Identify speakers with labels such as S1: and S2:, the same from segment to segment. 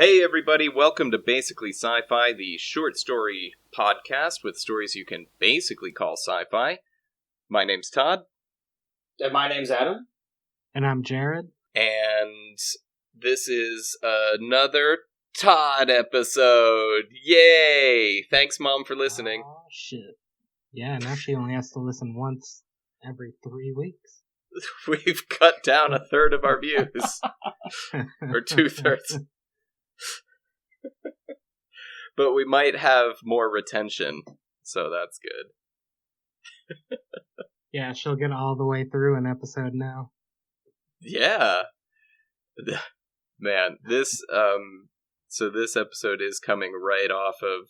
S1: Hey everybody, welcome to Basically Sci-Fi, the short story podcast with stories you can basically call sci-fi. My name's Todd.
S2: And my name's Adam.
S3: And I'm Jared.
S1: And this is another Todd episode. Yay! Thanks, Mom, for listening.
S3: Oh, shit. Yeah, now she only has to listen once every 3 weeks.
S1: We've cut down a third of our views. Or 2/3. But we might have more retention, so that's good.
S3: Yeah, she'll get all the way through an episode now.
S1: Yeah. Man, this episode is coming right off of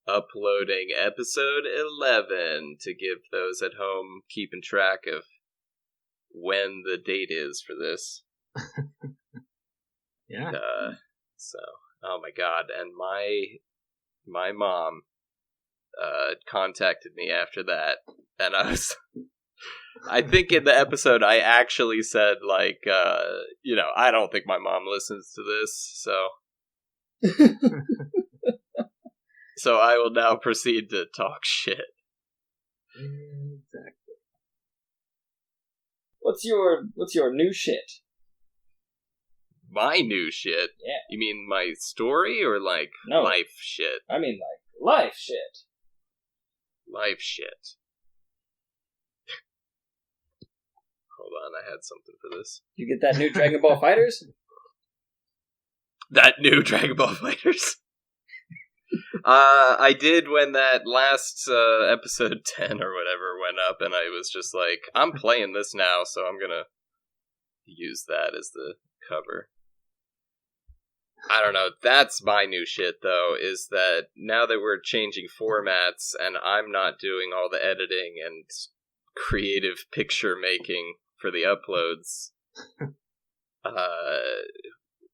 S1: uploading episode 11 to give those at home keeping track of when the date is for this.
S3: Yeah.
S1: So, oh my god, and my mom contacted me after that, and I think in the episode I actually said, like, I don't think my mom listens to this, so so I will now proceed to talk shit.
S3: Exactly.
S2: What's your new shit?
S1: My new shit?
S2: Yeah.
S1: You mean my story or, like,
S2: No.
S1: life shit?
S2: I mean, like, life shit.
S1: Life shit. Hold on, I had something for this.
S2: You get that new Dragon Ball Fighters?
S1: That new Dragon Ball Fighters? I did when that last episode 10 or whatever went up, and I was just like, I'm playing this now, so I'm gonna use that as the cover. I don't know, that's my new shit, though, is that now that we're changing formats, and I'm not doing all the editing and creative picture making for the uploads,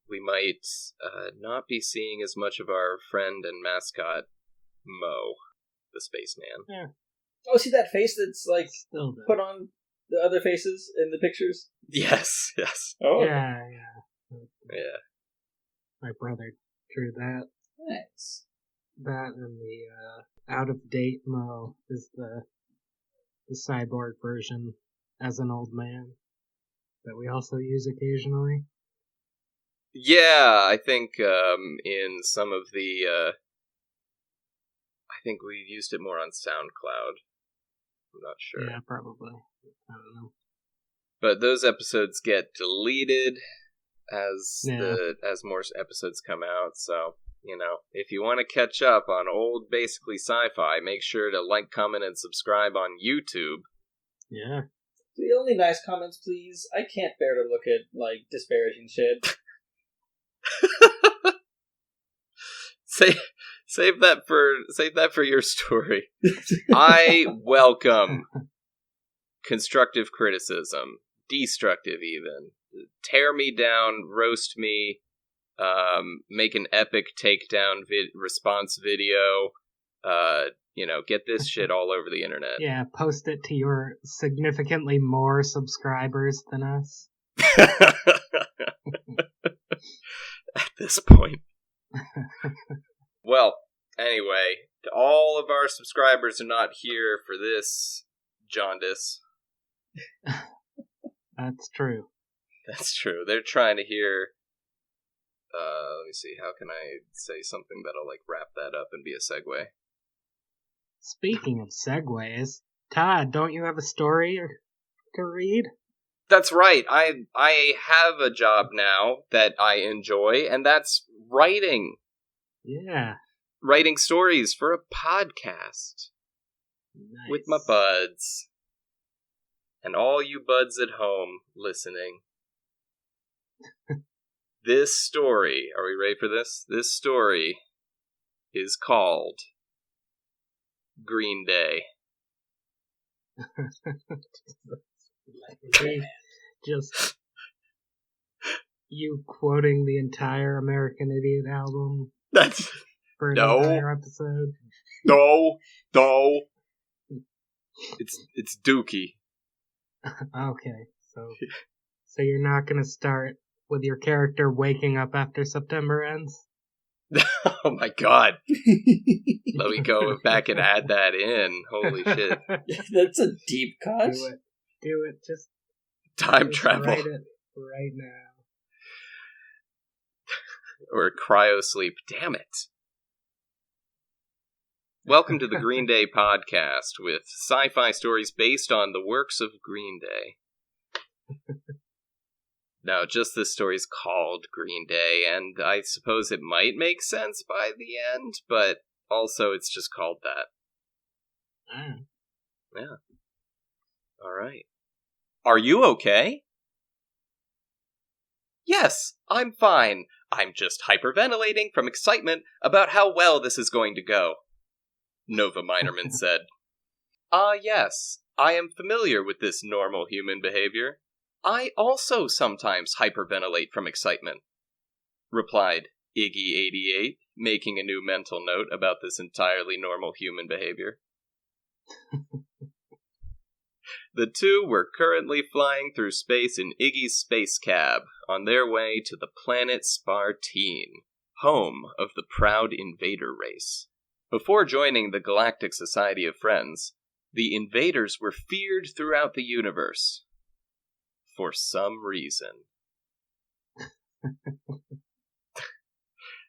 S1: we might not be seeing as much of our friend and mascot, Mo, the spaceman.
S3: Yeah.
S2: Oh, see that face that's, like,
S3: Still does.
S2: put on the other faces in the pictures?
S1: Yes.
S2: Oh.
S3: Yeah.
S1: Yeah.
S3: My brother drew that.
S2: Nice.
S3: That and the out-of-date Mo is the cyborg version as an old man that we also use occasionally.
S1: Yeah, I think in some of the... I think we used it more on SoundCloud. I'm not sure.
S3: Yeah, probably. I don't know.
S1: But those episodes get deleted as more episodes come out, so, if you want to catch up on old Basically Sci-Fi, make sure to like, comment, and subscribe on YouTube.
S3: Yeah.
S2: The only nice comments, please. I can't bear to look at, like, disparaging shit.
S1: Save that for your story. I welcome constructive criticism, destructive even. Tear me down, roast me, make an epic takedown response video. Get this shit all over the internet.
S3: Yeah, post it to your significantly more subscribers than us.
S1: At this point. Well, anyway, all of our subscribers are not here for this jaundice.
S3: That's true.
S1: That's true. They're trying to hear... let me see, how can I say something that'll, like, wrap that up and be a segue?
S3: Speaking of segues, Todd, don't you have a story to read?
S1: That's right. I have a job now that I enjoy, and that's writing.
S3: Yeah.
S1: Writing stories for a podcast.
S3: Nice.
S1: With my buds. And all you buds at home listening. This story, are we ready for this? This story is called Green Day.
S3: Just you quoting the entire American Idiot album
S1: That's
S3: for an
S1: no
S3: entire episode.
S1: No. It's Dookie.
S3: Okay, so you're not gonna start with your character waking up after September ends.
S1: Oh my god. Let me go back and add that in. Holy shit.
S2: That's a deep cut.
S3: Do it. Just
S1: Time travel.
S3: Write it right now.
S1: Or cryo sleep. Damn it. Welcome to the Green Day podcast with sci-fi stories based on the works of Green Day. Now, just this story's called Green Day, and I suppose it might make sense by the end, but also it's just called that. Yeah. Alright. Are you okay? Yes, I'm fine. I'm just hyperventilating from excitement about how well this is going to go, Nova Minerman said. Yes, I am familiar with this normal human behavior. I also sometimes hyperventilate from excitement, replied Iggy88, making a new mental note about this entirely normal human behavior. The two were currently flying through space in Iggy's space cab on their way to the planet Sparteen, home of the proud invader race. Before joining the Galactic Society of Friends, the invaders were feared throughout the universe. For some reason.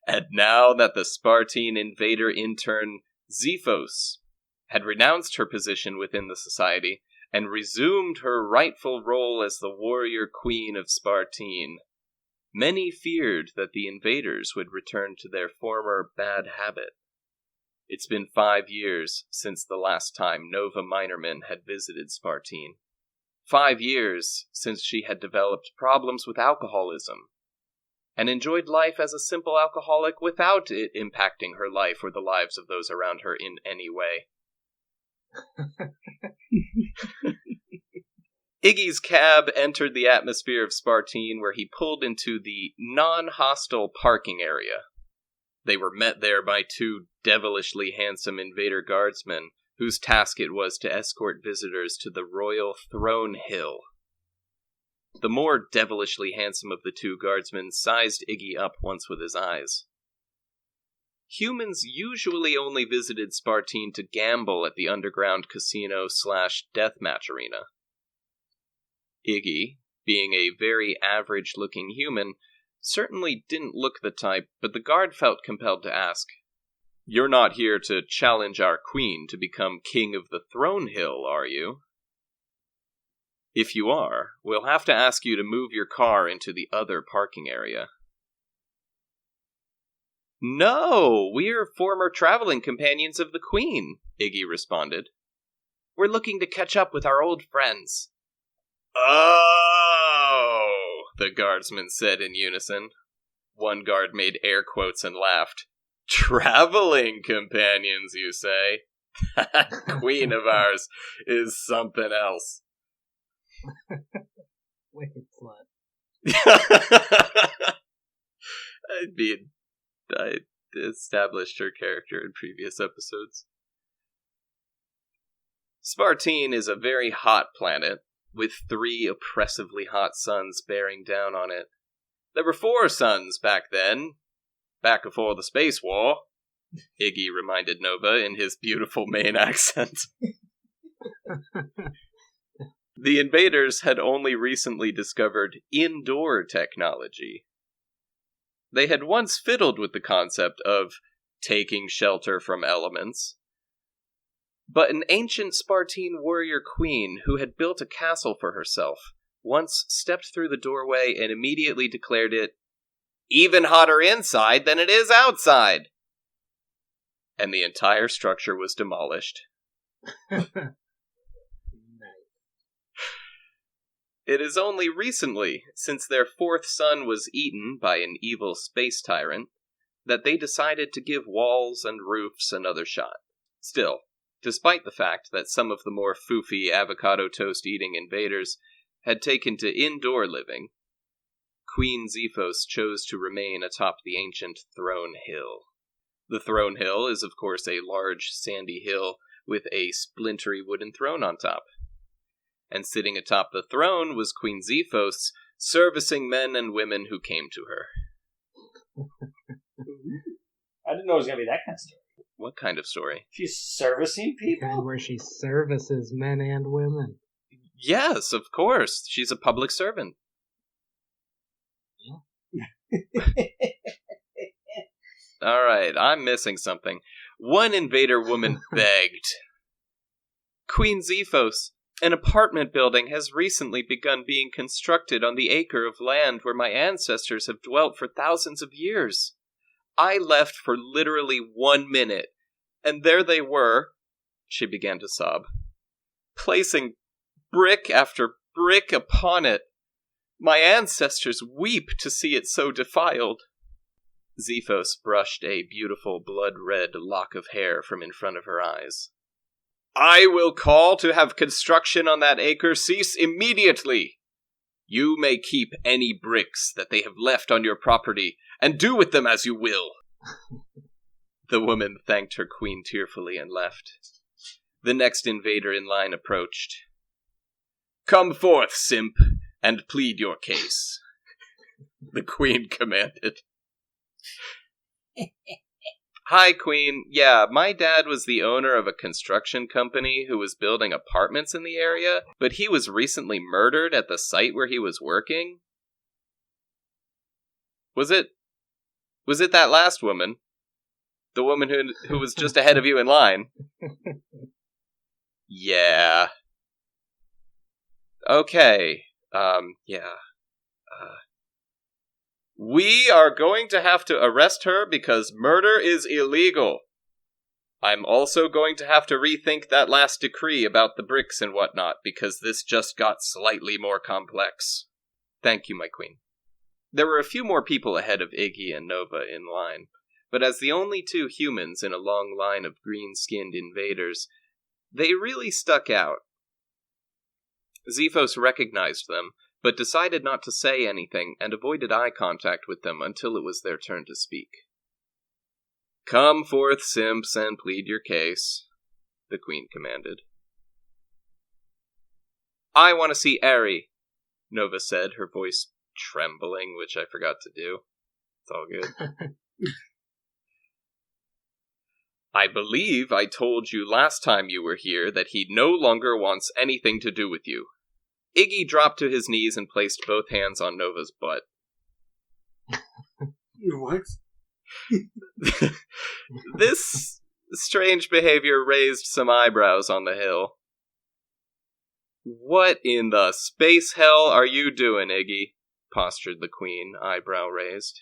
S1: And now that the Sparteen invader intern, Xiphos, had renounced her position within the society and resumed her rightful role as the warrior queen of Sparteen, many feared that the invaders would return to their former bad habit. It's been 5 years since the last time Nova Minerman had visited Sparteen. 5 years since she had developed problems with alcoholism, and enjoyed life as a simple alcoholic without it impacting her life or the lives of those around her in any way. Iggy's cab entered the atmosphere of Sparteen, where he pulled into the non-hostile parking area. They were met there by 2 devilishly handsome invader guardsmen, whose task it was to escort visitors to the Royal Throne Hill. The more devilishly handsome of the 2 guardsmen sized Iggy up once with his eyes. Humans usually only visited Sparteen to gamble at the underground casino/deathmatch arena. Iggy, being a very average-looking human, certainly didn't look the type, but the guard felt compelled to ask, "You're not here to challenge our queen to become king of the Throne Hill, are you? If you are, we'll have to ask you to move your car into the other parking area." "No, we're former traveling companions of the queen," Iggy responded. "We're looking to catch up with our old friends." "Oh," the guardsmen said in unison. One guard made air quotes and laughed. "Traveling companions, you say? That queen of ours is something else."
S3: Wicked slut.
S1: I established her character in previous episodes. Sparteen is a very hot planet, with 3 oppressively hot suns bearing down on it. There were 4 suns back then. Back before the Space War, Iggy reminded Nova in his beautiful Maine accent. The invaders had only recently discovered indoor technology. They had once fiddled with the concept of taking shelter from elements, but an ancient Sparteen warrior queen who had built a castle for herself once stepped through the doorway and immediately declared it even hotter inside than it is outside. And the entire structure was demolished. It is only recently, since their 4th son was eaten by an evil space tyrant, that they decided to give walls and roofs another shot. Still, despite the fact that some of the more foofy avocado toast eating invaders had taken to indoor living, Queen Xiphos chose to remain atop the ancient Throne Hill. The Throne Hill is, of course, a large sandy hill with a splintery wooden throne on top. And sitting atop the throne was Queen Xiphos, servicing men and women who came to her.
S2: I didn't know it was going to be that kind of story.
S1: What kind of story?
S2: She's servicing people?
S3: Kind where she services men and women.
S1: Yes, of course. She's a public servant. All right, I'm missing something. One invader woman begged. Queen Xiphos, an apartment building has recently begun being constructed on the acre of land where my ancestors have dwelt for thousands of years. I left for literally 1 minute, and there they were, she began to sob, placing brick after brick upon it. My ancestors weep to see it so defiled. Xiphos brushed a beautiful blood-red lock of hair from in front of her eyes. I will call to have construction on that acre cease immediately. You may keep any bricks that they have left on your property, and do with them as you will. The woman thanked her queen tearfully and left. The next invader in line approached. Come forth, simp, and plead your case, the queen commanded. Hi, Queen. Yeah, my dad was the owner of a construction company who was building apartments in the area, but he was recently murdered at the site where he was working. Was it that last woman? The woman who was just ahead of you in line? Yeah. Okay. Yeah. We are going to have to arrest her because murder is illegal. I'm also going to have to rethink that last decree about the bricks and whatnot, because this just got slightly more complex. Thank you, my queen. There were a few more people ahead of Iggy and Nova in line, but as the only two humans in a long line of green-skinned invaders, they really stuck out. Xiphos recognized them, but decided not to say anything and avoided eye contact with them until it was their turn to speak. Come forth, simps, and plead your case, the queen commanded. I want to see Ari, Nova said, her voice trembling, which I forgot to do. It's all good. I believe I told you last time you were here that he no longer wants anything to do with you. Iggy dropped to his knees and placed both hands on Nova's butt.
S2: What?
S1: This strange behavior raised some eyebrows on the hill. What in the space hell are you doing, Iggy? Postured the queen, eyebrow raised.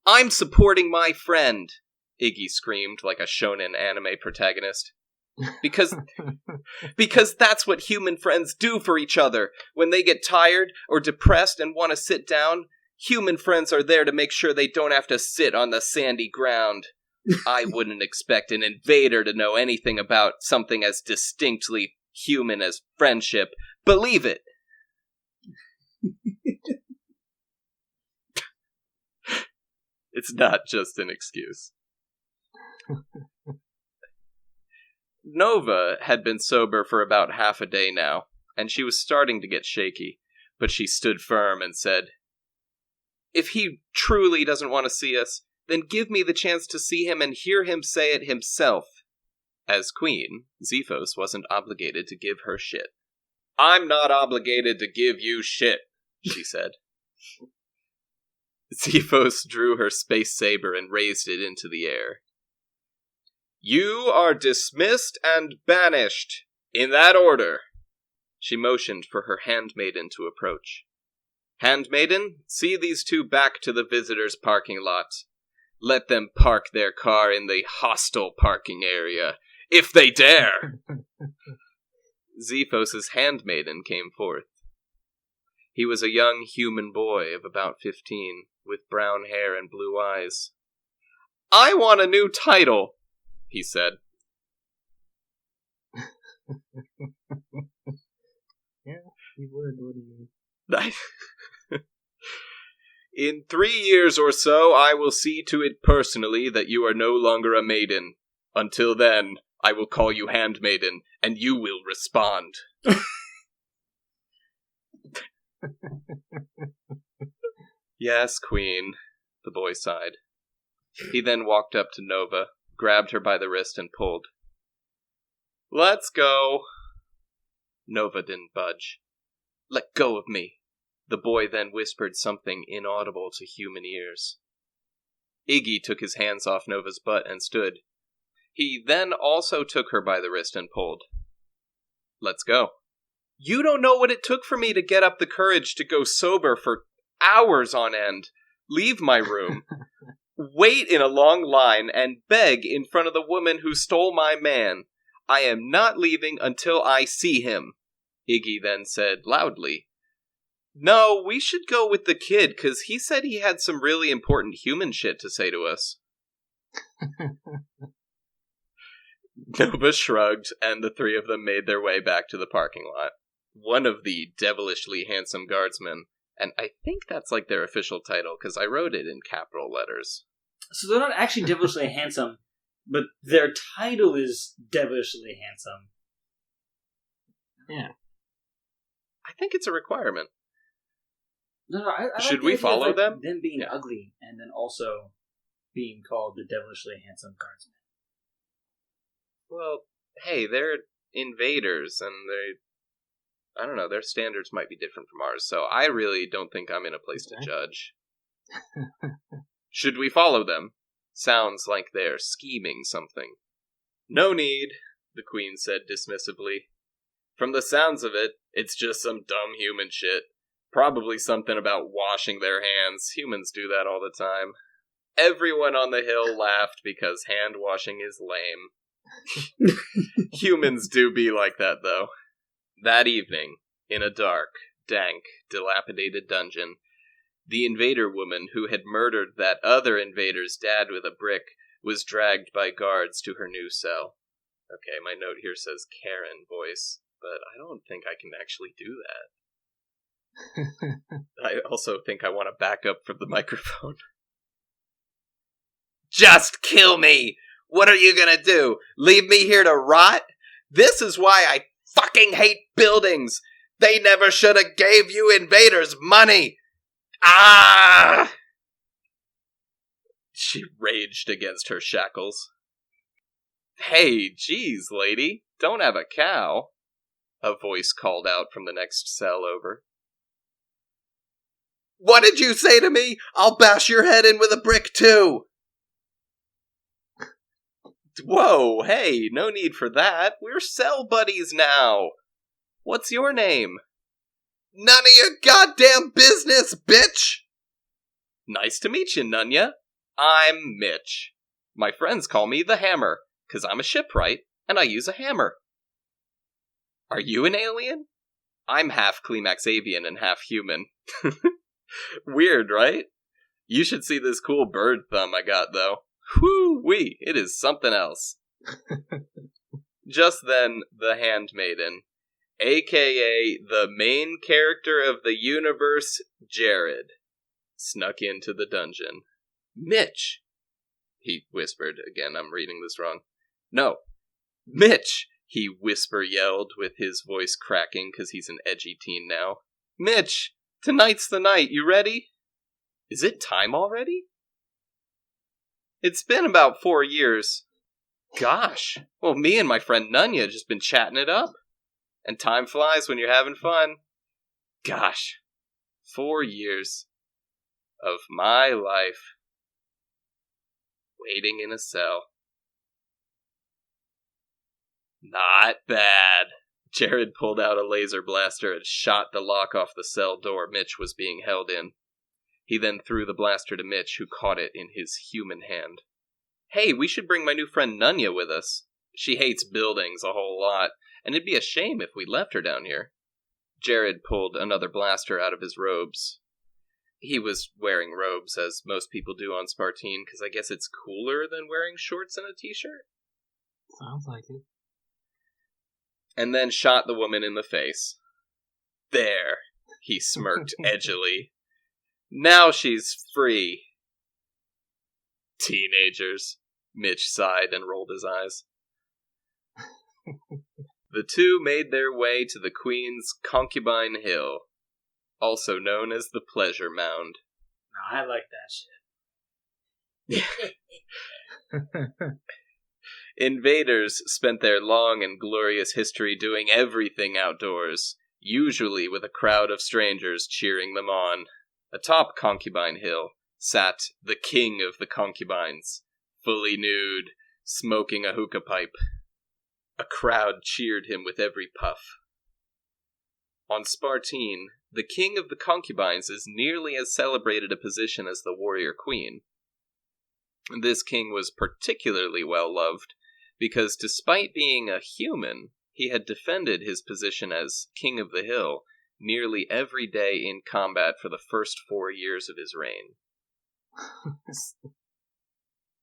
S1: I'm supporting my friend, Iggy screamed like a shonen anime protagonist. Because that's what human friends do for each other. When they get tired or depressed and want to sit down, human friends are there to make sure they don't have to sit on the sandy ground. I wouldn't expect an invader to know anything about something as distinctly human as friendship. Believe it! It's not just an excuse. Nova had been sober for about half a day now, and she was starting to get shaky, but she stood firm and said, If he truly doesn't want to see us, then give me the chance to see him and hear him say it himself. As queen, Xiphos wasn't obligated to give her shit. I'm not obligated to give you shit, she said. Xiphos drew her space saber and raised it into the air. You are dismissed and banished, in that order. She motioned for her handmaiden to approach. Handmaiden, see these two back to the visitors' parking lot. Let them park their car in the hostile parking area, if they dare! Xiphos' handmaiden came forth. He was a young human boy of about 15, with brown hair and blue eyes. I want a new title, he said.
S3: Yeah, he would, wouldn't he?
S1: In 3 years or so, I will see to it personally that you are no longer a maiden. Until then, I will call you handmaiden, and you will respond. Yes, Queen, the boy sighed. He then walked up to Nova, grabbed her by the wrist, and pulled. Let's go. Nova didn't budge. Let go of me. The boy then whispered something inaudible to human ears. Iggy took his hands off Nova's butt and stood. He then also took her by the wrist and pulled. Let's go. You don't know what it took for me to get up the courage to go sober for hours on end. Leave my room. Wait in a long line and beg in front of the woman who stole my man. I am not leaving until I see him. Iggy then said loudly. No, we should go with the kid, 'cause he said he had some really important human shit to say to us. Nova shrugged, and the three of them made their way back to the parking lot. One of the devilishly handsome guardsmen, and I think that's like their official title, because I wrote it in capital letters.
S2: So they're not actually devilishly handsome, but their title is devilishly handsome.
S3: Yeah.
S1: I think it's a requirement.
S2: No, I
S1: Should
S2: like the
S1: we
S2: idea of,
S1: follow
S2: like,
S1: them?
S2: Them being ugly, and then also being called the devilishly handsome guardsmen.
S1: Well, hey, they're invaders, and I don't know, their standards might be different from ours, so I really don't think I'm in a place to judge. Should we follow them? Sounds like they're scheming something. No need, the Queen said dismissively. From the sounds of it, it's just some dumb human shit. Probably something about washing their hands. Humans do that all the time. Everyone on the hill laughed because hand washing is lame. Humans do be like that, though. That evening, in a dark, dank, dilapidated dungeon, the invader woman who had murdered that other invader's dad with a brick was dragged by guards to her new cell. Okay, my note here says Karen voice, but I don't think I can actually do that. I also think I want to back up from the microphone. Just kill me! What are you gonna do? Leave me here to rot? This is why I fucking hate buildings! They never should have gave you invaders money! Ah! She raged against her shackles. Hey, geez, lady, don't have a cow, a voice called out from the next cell over. What did you say to me? I'll bash your head in with a brick, too! Whoa, hey, no need for that. We're cell buddies now. What's your name? None of your goddamn business, bitch! Nice to meet you, Nunya. I'm Mitch. My friends call me the Hammer, 'cause I'm a shipwright, and I use a hammer. Are you an alien? I'm half Climaxavian and half human. Weird, right? You should see this cool bird thumb I got, though. Whoo-wee, it is something else. Just then, the handmaiden, a.k.a. the main character of the universe, Jared, snuck into the dungeon. Mitch, he whispered. Again, I'm reading this wrong. No, Mitch, he whisper-yelled with his voice cracking because he's an edgy teen now. Mitch, tonight's the night, you ready? Is it time already? It's been about 4 years. Gosh, well, me and my friend Nunya just been chatting it up. And time flies when you're having fun. Gosh, 4 years of my life waiting in a cell. Not bad. Jared pulled out a laser blaster and shot the lock off the cell door Mitch was being held in. He then threw the blaster to Mitch, who caught it in his human hand. Hey, we should bring my new friend Nunya with us. She hates buildings a whole lot, and it'd be a shame if we left her down here. Jared pulled another blaster out of his robes. He was wearing robes, as most people do on Sparteen, because I guess it's cooler than wearing shorts and a t-shirt.
S3: Sounds like it.
S1: And then shot the woman in the face. There, he smirked edgily. Now she's free. Teenagers, Mitch sighed and rolled his eyes. The two made their way to the Queen's Concubine Hill. also known as the Pleasure Mound.
S2: No, I like that shit.
S1: Invaders spent their long and glorious history doing everything outdoors, usually with a crowd of strangers cheering them on. Atop Concubine Hill sat the king of the concubines, fully nude, smoking a hookah pipe. A crowd cheered him with every puff. On Sparteen, the king of the concubines is nearly as celebrated a position as the warrior queen. This king was particularly well loved, because despite being a human, he had defended his position as king of the hill nearly every day in combat for the first 4 years of his reign.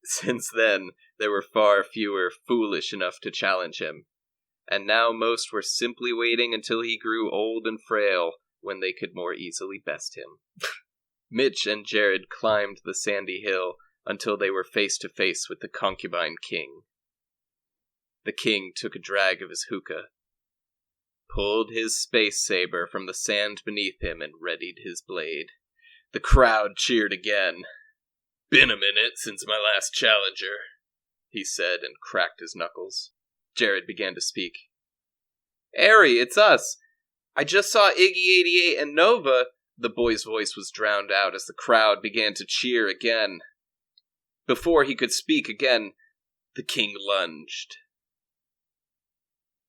S1: Since then, there were far fewer foolish enough to challenge him, and now most were simply waiting until he grew old and frail, when they could more easily best him. Mitch and Jared climbed the sandy hill until they were face to face with the concubine king. The king took a drag of his hookah, pulled his space saber from the sand beneath him, and readied his blade. The crowd cheered again. "Been a minute since my last challenger," he said, and cracked his knuckles. Jared began to speak. "Ari, it's us. I just saw Iggy88 and Nova." The boy's voice was drowned out as the crowd began to cheer again. Before he could speak again, the king lunged.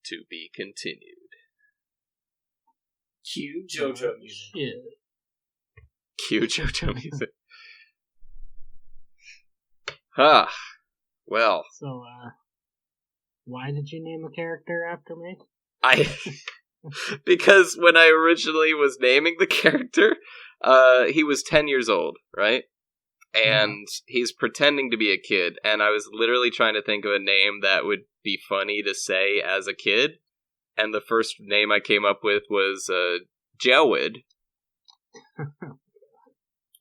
S1: To be continued.
S2: Cue JoJo music.
S3: Shit.
S1: Cue JoJo music. Ah, well.
S3: So, why did you name a character after me?
S1: Because when I originally was naming the character, he was 10 years old, right? And he's pretending to be a kid, and I was literally trying to think of a name that would be funny to say as a kid, and the first name I came up with was, Jawed.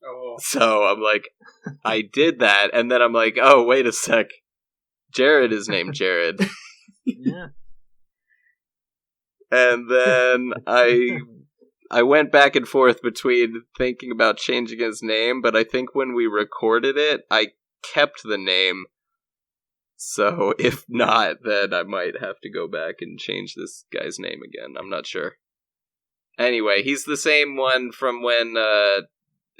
S2: Oh.
S1: So I'm like, I did that, and then I'm like, oh, wait a sec. Jared is named Jared.
S3: Yeah.
S1: And then I went back and forth between thinking about changing his name, but I think when we recorded it, I kept the name. So if not, then I might have to go back and change this guy's name again. I'm not sure. Anyway, he's the same one from when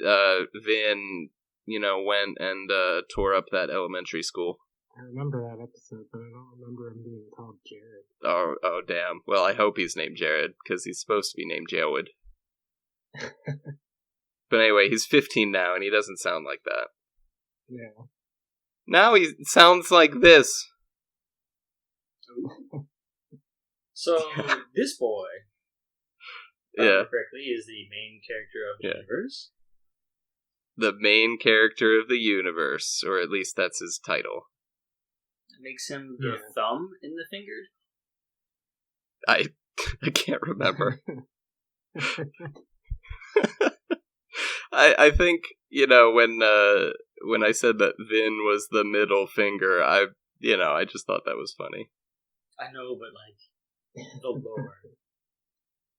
S1: Vin, went and tore up that elementary school.
S3: I remember that episode, but I don't remember him being called Jared.
S1: Oh, damn. Well, I hope he's named Jared, because he's supposed to be named Jawed. But anyway, he's 15 now, and he doesn't sound like that.
S3: Yeah.
S1: Now he sounds like this.
S2: So, this boy, correctly, is the main character of the universe?
S1: The main character of the universe, or at least that's his title.
S2: It makes him the thumb in the finger?
S1: I can't remember. I think, when I said that Vin was the middle finger, I just thought that was funny.
S2: I know, but the lore.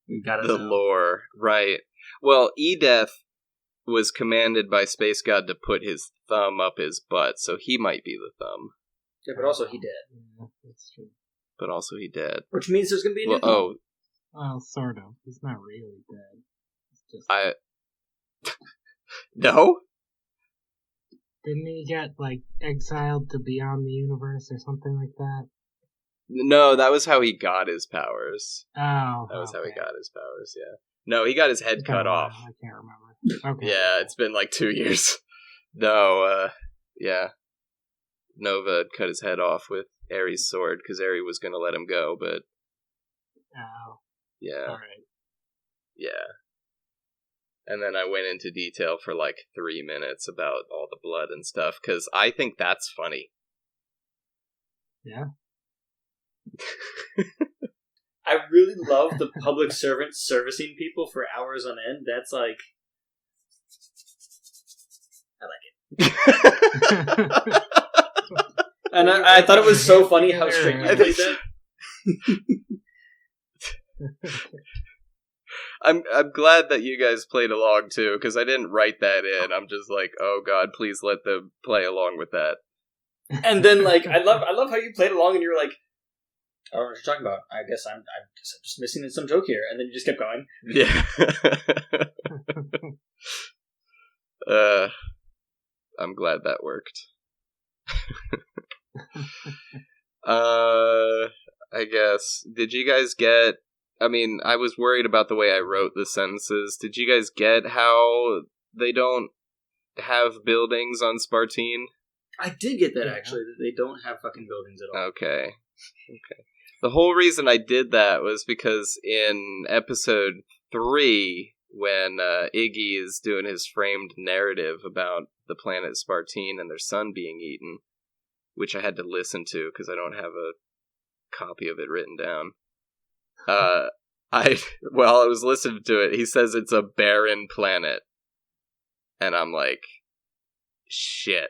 S2: We gotta
S1: know. Lore, right. Well, Edeth was commanded by Space God to put his thumb up his butt, so he might be the thumb.
S2: Yeah, but also he dead.
S3: Yeah, that's true.
S1: But also he dead.
S2: Which means there's gonna be a new thumb.
S3: Well, sort of. He's not really dead. It's just...
S1: No?
S3: Didn't he get, exiled to beyond the universe or something like that?
S1: No, that was how he got his powers.
S3: Oh.
S1: That was how he got his powers, yeah. No, he got his head cut off.
S3: I can't remember. Okay.
S1: Yeah, it's been 2 years. No, yeah. Nova cut his head off with Ares' sword, because Ares was going to let him go, but...
S3: Oh.
S1: Yeah.
S3: Alright.
S1: Yeah. And then I went into detail for 3 minutes about all the blood and stuff, because I think that's funny.
S3: Yeah.
S2: I really love the public servant servicing people for hours on end. That's I like it. And I thought it was so funny how straight you played that.
S1: I'm glad that you guys played along too, because I didn't write that in. I'm just like, oh god, please let them play along with that.
S2: And then, like, I love how you played along, and you were like, I don't know what you're talking about. I guess I'm just missing some joke here, and then you just kept going.
S1: Yeah. I'm glad that worked. I guess. Did you guys get... I mean, I was worried about the way I wrote the sentences. Did you guys get how they don't have buildings on Sparteen?
S2: I did get that, actually, that they don't have fucking buildings at all.
S1: Okay. The whole reason I did that was because in episode 3, when Iggy is doing his framed narrative about the planet Sparteen and their sun being eaten, which I had to listen to because I don't have a copy of it written down. While I was listening to it, he says it's a barren planet. And I'm like, shit.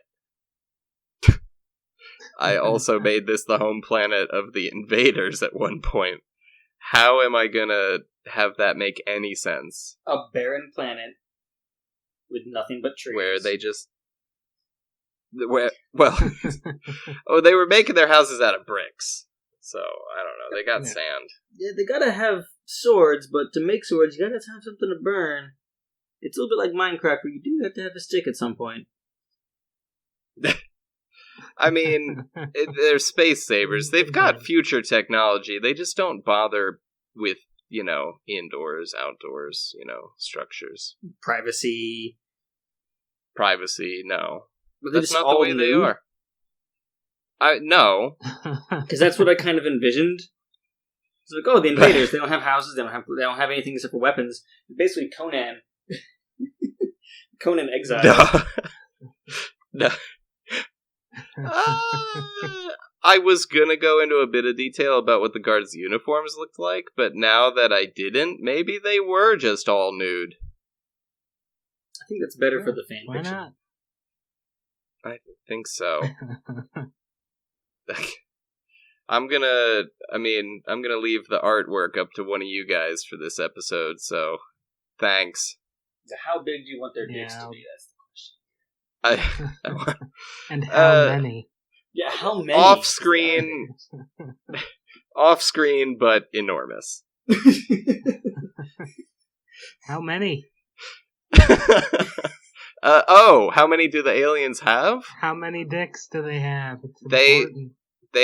S1: I also made this the home planet of the invaders at one point. How am I gonna have that make any sense?
S2: A barren planet with nothing but trees.
S1: Where they just... well, they were making their houses out of bricks. So, I don't know. They got sand.
S2: Yeah, they gotta have swords, but to make swords, you gotta have something to burn. It's a little bit like Minecraft, where you do have to have a stick at some point.
S1: I mean, they're space savers. They've got future technology. They just don't bother with, indoors, outdoors, structures.
S2: Privacy,
S1: no.
S2: But
S1: that's not the way they are. No.
S2: Because that's what I kind of envisioned. It's like, the invaders, they don't have houses, they don't have anything except for weapons. Basically, Conan Exile.
S1: No. I was gonna go into a bit of detail about what the guards' uniforms looked like, but now that I didn't, maybe they were just all nude.
S2: I think that's better for the fan
S3: Why
S2: fiction.
S3: not?
S1: I think so. I'm gonna leave the artwork up to one of you guys for this episode, so thanks.
S2: So how big do you want their dicks to be? That's the
S1: question.
S3: And how many?
S2: Yeah, how many?
S1: Off-screen, but enormous.
S3: How many?
S1: How many do the aliens have?
S3: How many dicks do they have?
S1: They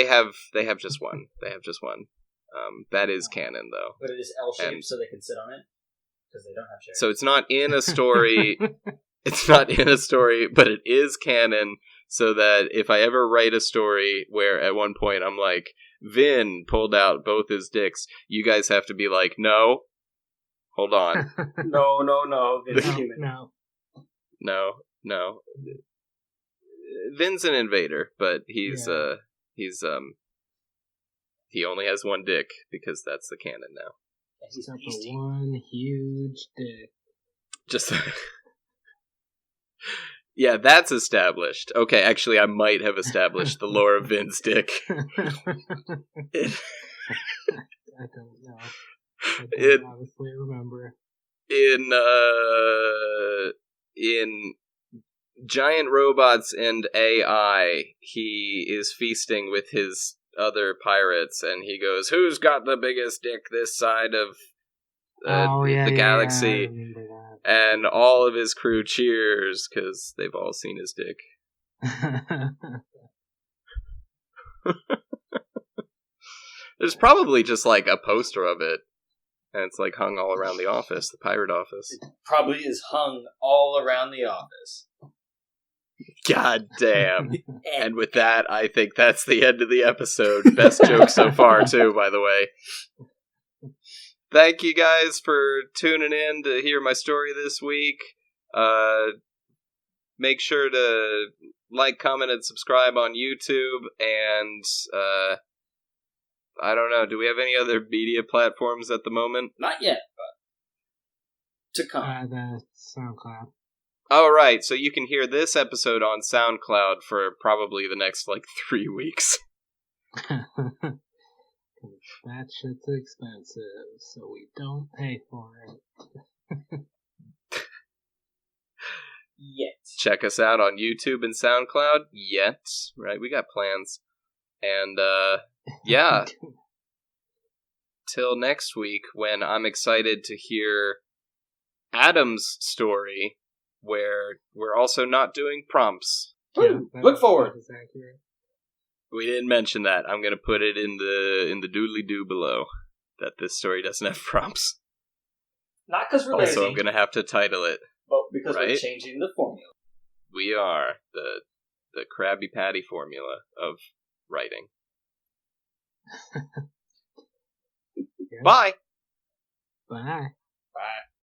S1: have just one. They have just one. That is canon, though.
S2: But it is L-shaped, so they can sit on it? Because they don't have chairs.
S1: So it's not in a story. It's not in a story, but it is canon, so that if I ever write a story where at one point I'm like, Vin pulled out both his dicks, you guys have to be like, no, hold on.
S2: No, Vin's human.
S1: No. Vin's an invader, but he only has one dick, because that's the canon now.
S3: He's got the one huge dick.
S1: Just... Yeah, that's established. Okay, actually, I might have established the lore of Vin's dick.
S3: I don't know. I don't honestly remember.
S1: In Giant Robots and AI, he is feasting with his other pirates, and he goes, "Who's got the biggest dick this side of the galaxy?"
S3: Yeah,
S1: and all of his crew cheers, because they've all seen his dick. There's probably just like a poster of it, and it's like hung all around the office, the pirate office.
S2: It probably is hung all around the office.
S1: God damn. And with that, I think that's the end of the episode. Best joke so far, too, by the way. Thank you guys for tuning in to hear my story this week. Make sure to like, comment, and subscribe on YouTube. And I don't know, do we have any other media platforms at the moment?
S2: Not yet, but to come.
S3: The SoundCloud.
S1: All right, so you can hear this episode on SoundCloud for probably the next 3 weeks.
S3: That shit's expensive, so we don't pay for it.
S2: Yet.
S1: Check us out on YouTube and SoundCloud. Yet, right? We got plans. And, yeah. Till next week, when I'm excited to hear Adam's story, where we're also not doing prompts.
S2: Woo, look forward.
S3: That is accurate.
S1: We didn't mention that. I'm going to put it in the doodly-doo below, that this story doesn't have prompts.
S2: Not because we're lazy,
S1: Also, I'm going to have to title it.
S2: but because we're
S1: right?
S2: changing the formula.
S1: We are the Krabby Patty formula of writing.
S3: Yeah.
S1: Bye!
S3: Bye.
S2: Bye.